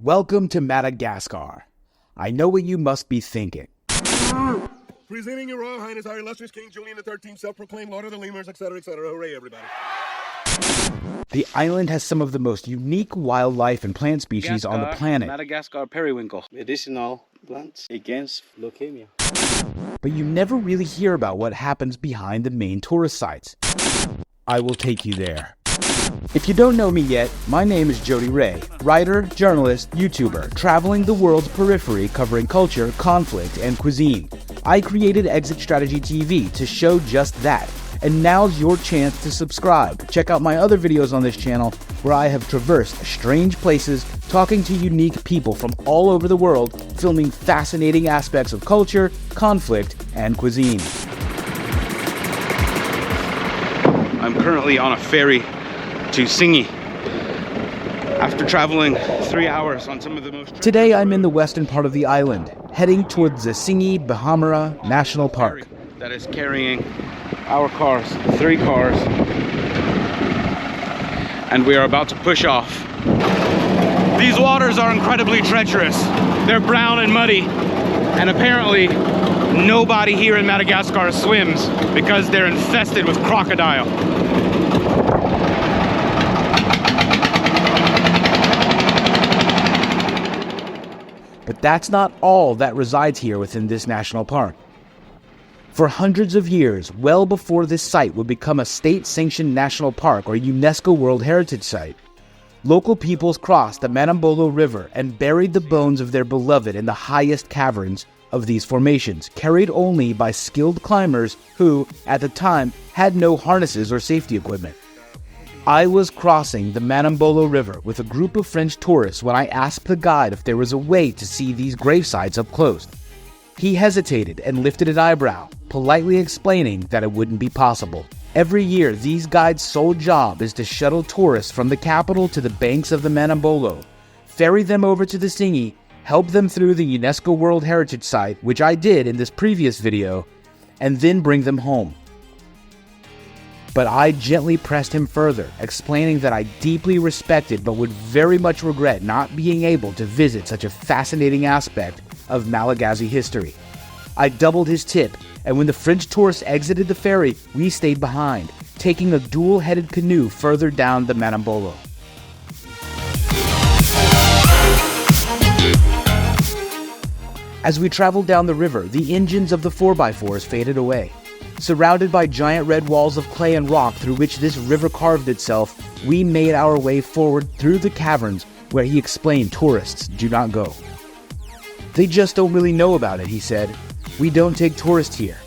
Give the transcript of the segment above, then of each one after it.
Welcome to Madagascar. I know what you must be thinking. Presenting your Royal Highness, our illustrious King Julian XIII, self-proclaimed Lord of the Lemurs, etc., etc. Hooray, everybody. The island has some of the most unique wildlife and plant species on the planet. Madagascar periwinkle. Medicinal plants against leukemia. But you never really hear about what happens behind the main tourist sites. I will take you there. If you don't know me yet, my name is Jody Ray, writer, journalist, YouTuber, traveling the world's periphery covering culture, conflict, and cuisine. I created Exit Strategy TV to show just that, and now's your chance to subscribe. Check out my other videos on this channel where I have traversed strange places, talking to unique people from all over the world, filming fascinating aspects of culture, conflict, and cuisine. I'm currently on a ferry to Tsingy after traveling 3 hours on some of the most... Today I'm in the western part of the island, heading towards the Tsingy de Bemaraha National Park. That is carrying our cars, 3 cars, and we are about to push off. These waters are incredibly treacherous. They're brown and muddy, and apparently nobody here in Madagascar swims because they're infested with crocodile. But that's not all that resides here within this national park. For hundreds of years, well before this site would become a state-sanctioned national park or UNESCO World Heritage Site, local peoples crossed the Madagascar River and buried the bones of their beloved in the highest caverns of these formations, carried only by skilled climbers who, at the time, had no harnesses or safety equipment. I was crossing the Madagascar River with a group of French tourists when I asked the guide if there was a way to see these gravesites up close. He hesitated and lifted an eyebrow, politely explaining that it wouldn't be possible. Every year, these guides' sole job is to shuttle tourists from the capital to the banks of the Madagascar, ferry them over to the Tsingy, help them through the UNESCO World Heritage Site, which I did in this previous video, and then bring them home. But I gently pressed him further, explaining that I deeply respected but would very much regret not being able to visit such a fascinating aspect of Malagasy history. I doubled his tip, and when the French tourists exited the ferry, we stayed behind, taking a dual-headed canoe further down the Madagascar. As we traveled down the river, the engines of the 4x4s faded away. Surrounded by giant red walls of clay and rock through which this river carved itself, we made our way forward through the caverns where he explained tourists do not go. They just don't really know about it, he said. We don't take tourists here.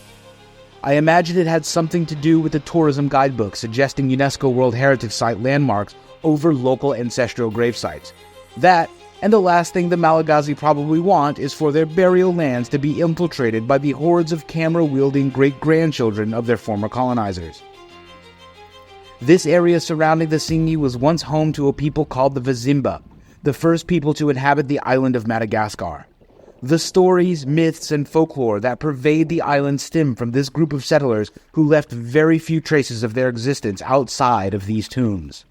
I imagine it had something to do with the tourism guidebook suggesting UNESCO World Heritage Site landmarks over local ancestral grave sites. That, and the last thing the Malagasy probably want is for their burial lands to be infiltrated by the hordes of camera-wielding great-grandchildren of their former colonizers. This area surrounding the Tsingy was once home to a people called the Vizimba, the first people to inhabit the island of Madagascar. The stories, myths, and folklore that pervade the island stem from this group of settlers who left very few traces of their existence outside of these tombs.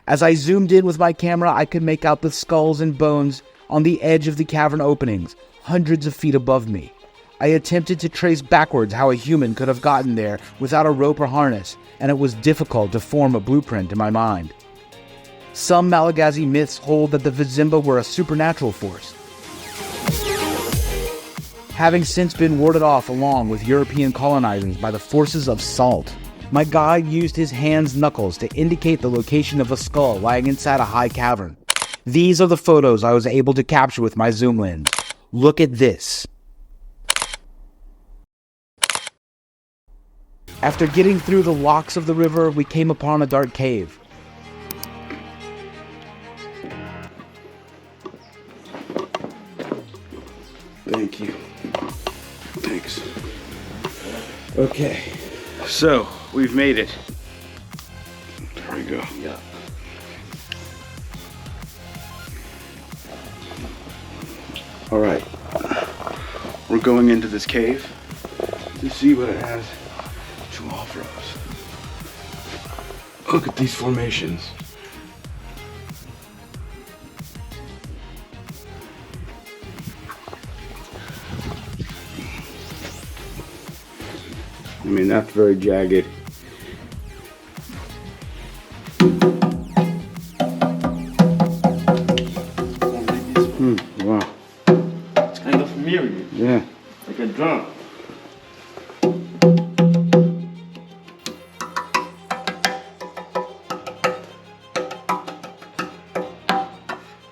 As I zoomed in with my camera, I could make out the skulls and bones on the edge of the cavern openings, hundreds of feet above me. I attempted to trace backwards how a human could have gotten there without a rope or harness, and it was difficult to form a blueprint in my mind. Some Malagasy myths hold that the Vizimba were a supernatural force, having since been warded off along with European colonizers by the forces of salt. My guide used his hand's knuckles to indicate the location of a skull lying inside a high cavern. These are the photos I was able to capture with my zoom lens. Look at this. After getting through the locks of the river, we came upon a dark cave. Thank you. Thanks. Okay, so we've made it. There we go. Yeah. All right. We're going into this cave to see what it has to offer us. Look at these formations. mean, that's very jagged. Wow. It's kind of mirror, Yeah. like a drum.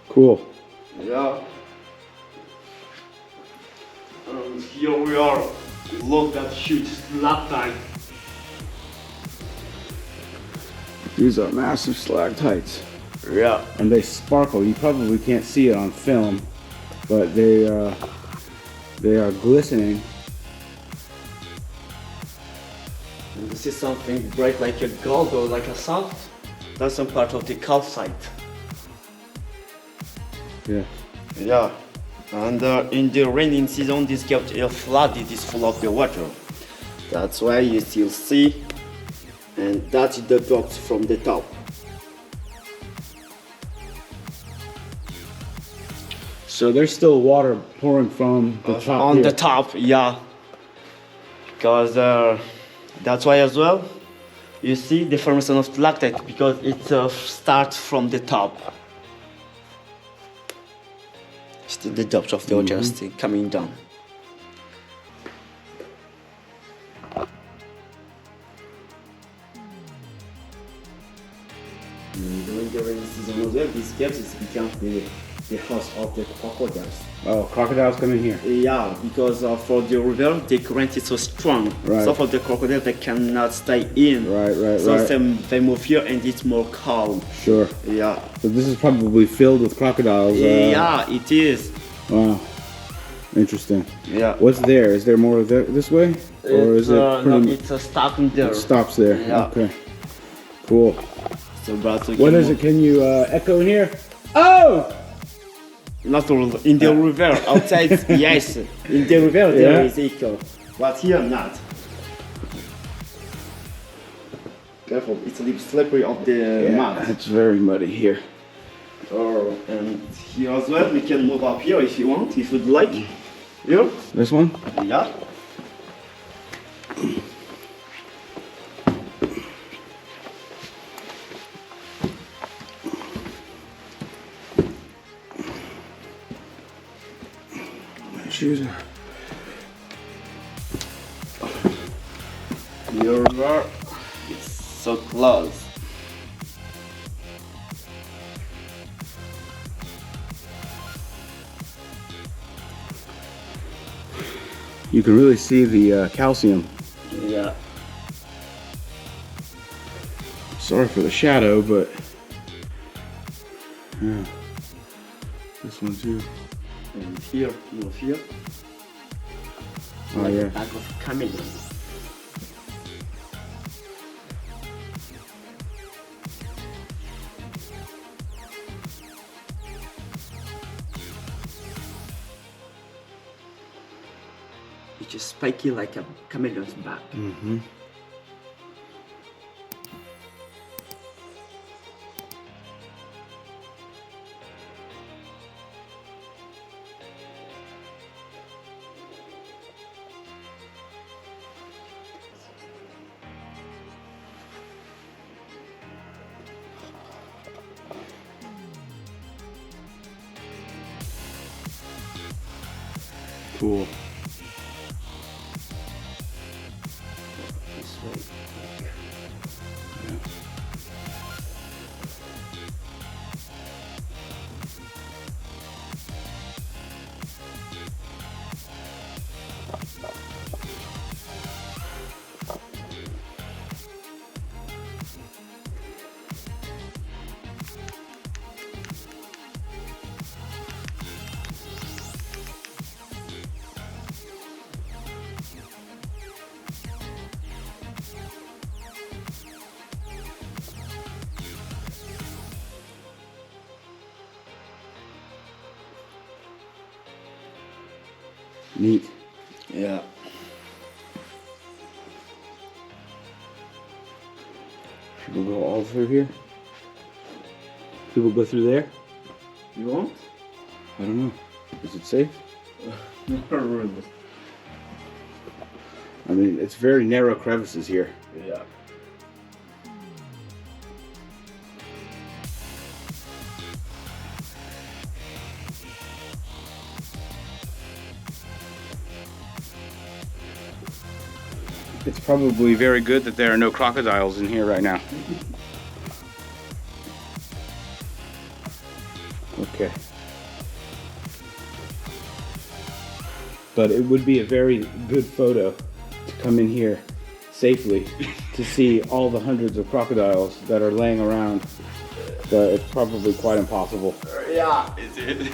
Cool. Yeah. Here we are. Look at huge labyrinthine. These are massive stalactites. Yeah. And they sparkle. You probably can't see it on film, but they are glistening. And this is something bright like a gold or like a salt. That's some part of the calcite. Yeah. Yeah. And in the raining season, this gets flooded, it is full of the water. That's why you still see, and that's the box from the top. So there's still water pouring from the top On here. the top, yeah. Because that's why as well, you see the formation of stalactite because it starts from the top. Still the depth of the water still coming down. During the rainy season as well, these caves is become the house of the crocodiles. Oh, crocodiles come in here. Yeah, because for the river, the current is so strong. Right. So for the crocodile, they cannot stay in. Right, So right. they move here and it's more calm. Sure. Yeah. So this is probably filled with crocodiles. Yeah, it is. Wow. Interesting. Yeah. What's there? Is there more this way? Or is it no, pretty it's stuck in there. it stops there? Yeah. Okay. Cool. So, but we What can is move- it? Can you echo in here? Oh! Not in the river, outside, yes. In the river, there Yeah. is echo. But here, not. Careful, it's a little slippery of the mud. It's very muddy here. Oh, and here as well, we can move up here if you want, if you'd like. Here? This one? Yeah. My shoes are. Here we are. It's so close. You can really see the calcium. Yeah. Sorry for the shadow, but yeah. This one too. And here, move here. Oh like yeah. a pack of chameleon. It's just spiky like a chameleon's back. Mm-hmm. Cool. This way. Neat. Yeah. People go all through here? People go through there? You want? I don't know. Is it safe? Not really. I mean, it's very narrow crevices here. Yeah. It's probably very good that there are no crocodiles in here right now. Okay. But it would be a very good photo to come in here safely to see all the hundreds of crocodiles that are laying around. But it's probably quite impossible. Yeah, is it?